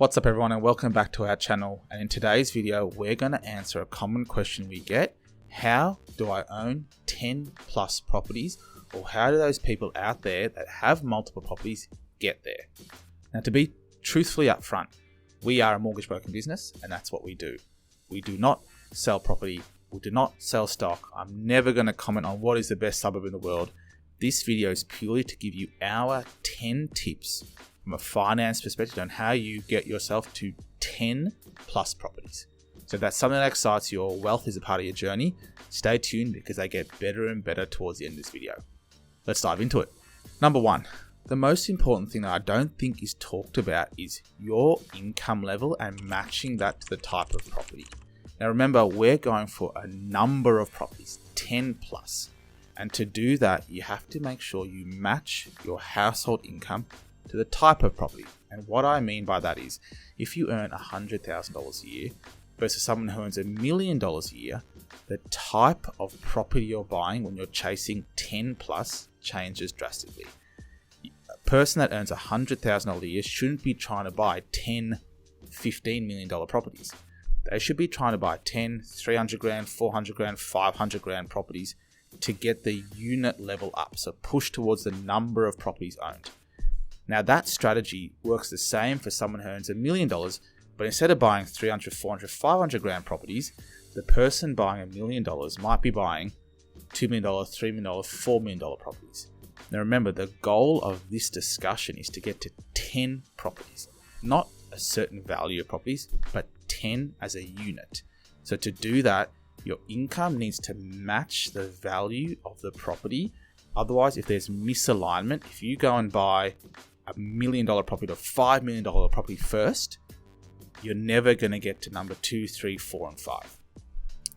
What's up everyone and welcome back to our channel, and in today's video we're going to answer a common question we get: how do I own 10 plus properties, or how do those people out there that have multiple properties get there? Now, to be truthfully upfront, we are a mortgage broking business and that's what we do. We do not sell property, we do not sell stock. I'm never going to comment on what is the best suburb in the world. This video is purely to give you our 10 tips from a finance perspective on how you get yourself to 10 plus properties. So if that's something that excites you or wealth is a part of your journey, stay tuned because they get better and better towards the end of this video. Let's dive into it. Number one, the most important thing that I don't think is talked about is your income level and matching that to the type of property. Now remember, we're going for a number of properties, 10 plus. And to do that, you have to make sure you match your household income to the type of property. And what I mean by that is, if you earn $100,000 a year versus someone who earns $1 million a year, the type of property you're buying when you're chasing 10 plus changes drastically. A person that earns $100,000 a year shouldn't be trying to buy 10, $15 million properties. They should be trying to buy 10, 300 grand, 400 grand, 500 grand properties to get the unit level up. So push towards the number of properties owned. Now that strategy works the same for someone who earns $1 million, but instead of buying 300, 400, 500 grand properties, the person buying $1 million might be buying $2 million, $3 million, $4 million properties. Now remember, the goal of this discussion is to get to 10 properties, not a certain value of properties, but 10 as a unit. So to do that, your income needs to match the value of the property. Otherwise, if there's misalignment, if you go and buy $1 million property or $5 million property first, you're never going to get to number 2, 3, 4, and 5.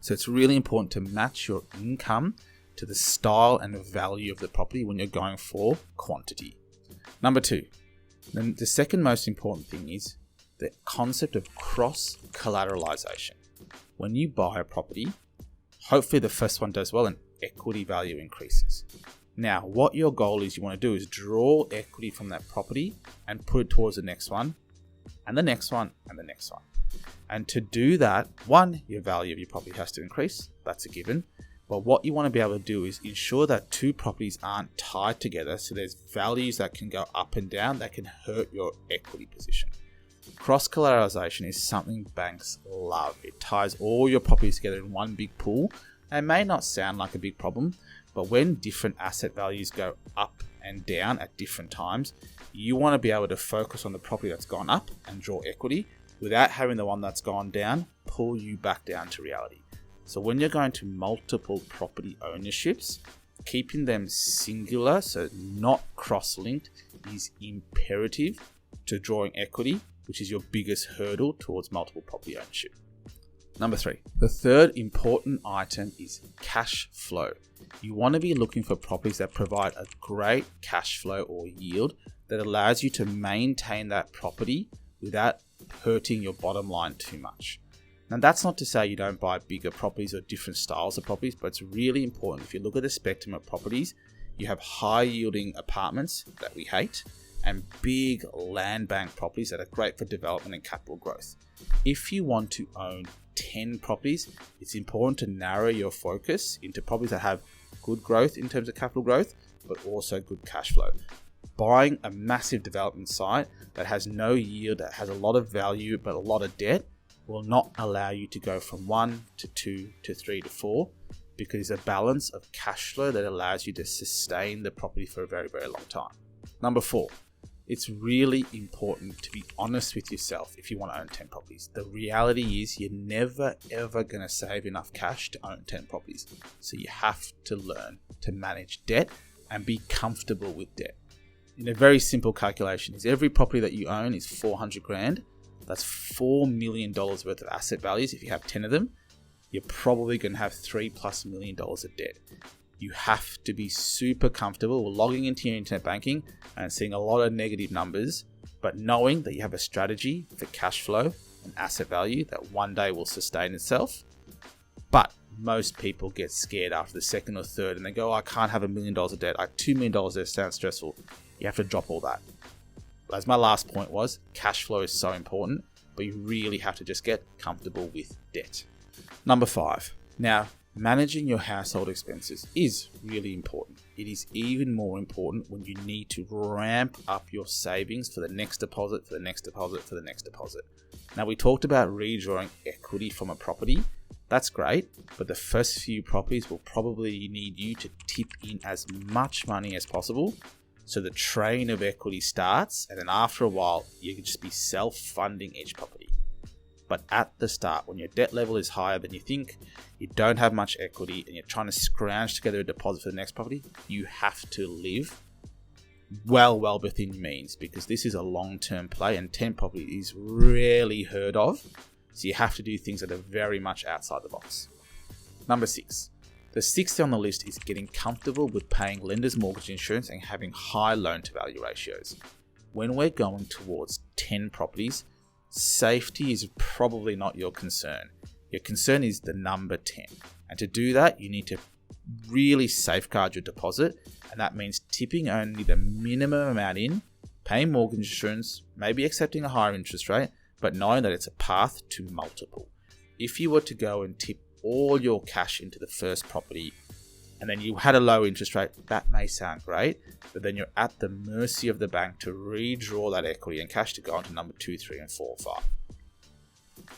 So it's really important to match your income to the style and the value of the property when you're going for quantity. Number two, then the second most important thing is the concept of cross-collateralization. When you buy a property, hopefully the first one does well and equity value increases. Now, what your goal is, you want to do is draw equity from that property and put it towards the next one, and the next one, and the next one. And to do that, one, your value of your property has to increase. That's a given. But what you want to be able to do is ensure that two properties aren't tied together, so there's values that can go up and down that can hurt your equity position. Cross-collateralization is something banks love. It ties all your properties together in one big pool. It may not sound like a big problem, but when different asset values go up and down at different times, you want to be able to focus on the property that's gone up and draw equity without having the one that's gone down pull you back down to reality. So when you're going to multiple property ownerships, keeping them singular, so not cross-linked, is imperative to drawing equity, which is your biggest hurdle towards multiple property ownership. Number three, the third important item is cash flow. You want to be looking for properties that provide a great cash flow or yield that allows you to maintain that property without hurting your bottom line too much. Now that's not to say you don't buy bigger properties or different styles of properties, but it's really important. If you look at the spectrum of properties, you have high yielding apartments that we hate and big land bank properties that are great for development and capital growth. If you want to own 10 properties, it's important to narrow your focus into properties that have good growth in terms of capital growth, but also good cash flow. Buying a massive development site that has no yield, that has a lot of value, but a lot of debt, will not allow you to go from 1 to 2 to 3 to 4, because there's a balance of cash flow that allows you to sustain the property for a very, very long time. Number four, it's really important to be honest with yourself if you want to own 10 properties. The reality is you're never ever going to save enough cash to own 10 properties. So you have to learn to manage debt and be comfortable with debt. In a very simple calculation, is every property that you own is 400 grand. That's $4 million worth of asset values. If you have 10 of them, you're probably going to have $3+ million of debt. You have to be super comfortable with logging into your internet banking and seeing a lot of negative numbers, but knowing that you have a strategy for cash flow and asset value that one day will sustain itself. But most people get scared after the second or third and they go, I can't have $1 million of debt. $2 million of debt sounds stressful. You have to drop all that. As my last point was, cash flow is so important, but you really have to just get comfortable with debt. Number 5. Now, managing your household expenses is really important. It is even more important when you need to ramp up your savings for the next deposit, for the next deposit, for the next deposit. Now, we talked about redrawing equity from a property. That's great, but the first few properties will probably need you to tip in as much money as possible so the train of equity starts, and then after a while, you can just be self-funding each property. But at the start, when your debt level is higher than you think, you don't have much equity, and you're trying to scrounge together a deposit for the next property, you have to live well within your means, because this is a long-term play and 10 property is rarely heard of. So you have to do things that are very much outside the box. Number 6. The 6th on the list is getting comfortable with paying lender's mortgage insurance and having high loan-to-value ratios. When we're going towards 10 properties, safety is probably not your concern. Your concern is the number 10. And to do that, you need to really safeguard your deposit. And that means tipping only the minimum amount in, paying mortgage insurance, maybe accepting a higher interest rate, but knowing that it's a path to multiple. If you were to go and tip all your cash into the first property and then you had a low interest rate, that may sound great, but then you're at the mercy of the bank to redraw that equity and cash to go on to number 2, 3, and 4, 5.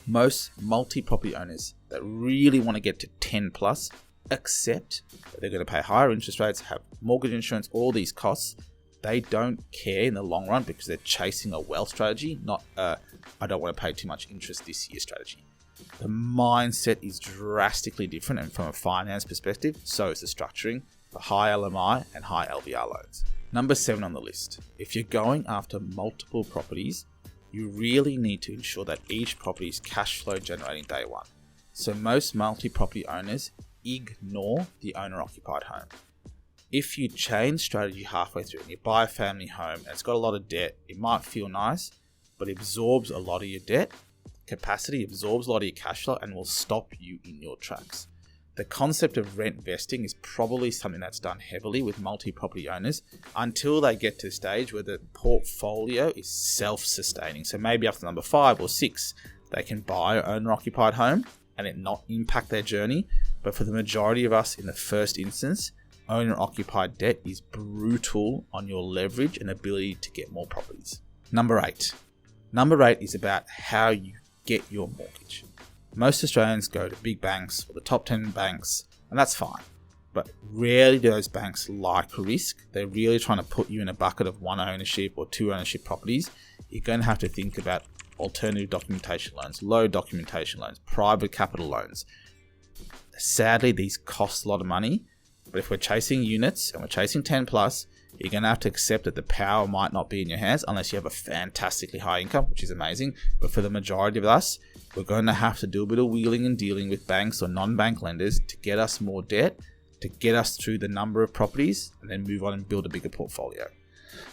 Most multi-property owners that really want to get to 10 plus accept that they're going to pay higher interest rates, have mortgage insurance, all these costs. They don't care in the long run because they're chasing a wealth strategy, not I don't want to pay too much interest this year strategy. The mindset is drastically different, and from a finance perspective, so is the structuring for high LMI and high LVR loans. Number 7 on the list. If you're going after multiple properties, you really need to ensure that each property is cash flow generating day one. So most multi-property owners ignore the owner-occupied home. If you change strategy halfway through and you buy a family home and it's got a lot of debt, it might feel nice, but it absorbs a lot of your debt capacity, absorbs a lot of your cash flow, and will stop you in your tracks. The concept of rent vesting is probably something that's done heavily with multi-property owners until they get to the stage where the portfolio is self-sustaining. So maybe after number 5 or 6, they can buy an owner-occupied home and it not impact their journey. But for the majority of us in the first instance, owner-occupied debt is brutal on your leverage and ability to get more properties. Number 8. Number 8 is about how you get your mortgage. Most Australians go to big banks or the top 10 banks, and that's fine. But rarely do those banks like risk. They're really trying to put you in a bucket of 1 ownership or 2 ownership properties. You're going to have to think about alternative documentation loans, low documentation loans, private capital loans. Sadly, these cost a lot of money, but if we're chasing units and we're chasing 10 plus, you're going to have to accept that the power might not be in your hands unless you have a fantastically high income, which is amazing. But for the majority of us, we're going to have to do a bit of wheeling and dealing with banks or non-bank lenders to get us more debt, to get us through the number of properties, and then move on and build a bigger portfolio.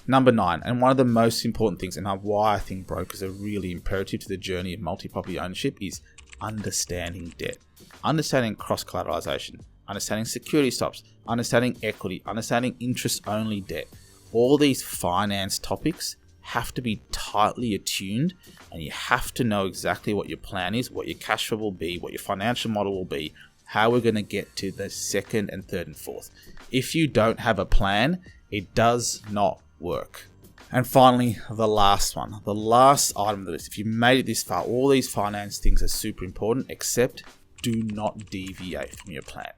Number 9, and one of the most important things, and why I think brokers are really imperative to the journey of multi-property ownership, is understanding debt, understanding cross-collateralization, understanding security stops, understanding equity, understanding interest-only debt. All these finance topics have to be tightly attuned, and you have to know exactly what your plan is, what your cash flow will be, what your financial model will be, how we're going to get to the 2nd and 3rd and 4th. If you don't have a plan, it does not work. And finally, the last one, the last item of the list. If you made it this far, all these finance things are super important, except do not deviate from your plan.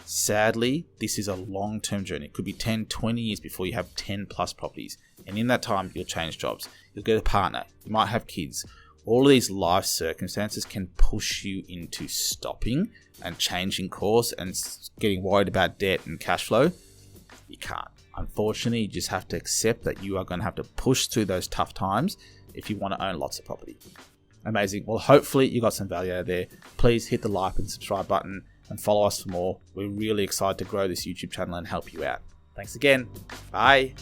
Sadly, this is a long-term journey. It could be 10, 20 years before you have 10 plus properties. And in that time, you'll change jobs. You'll get a partner. You might have kids. All of these life circumstances can push you into stopping and changing course and getting worried about debt and cash flow. You can't. Unfortunately, you just have to accept that you are going to have to push through those tough times if you want to own lots of property. Amazing. Well, hopefully you got some value out of there. Please hit the like and subscribe button and follow us for more. We're really excited to grow this YouTube channel and help you out. Thanks again. Bye.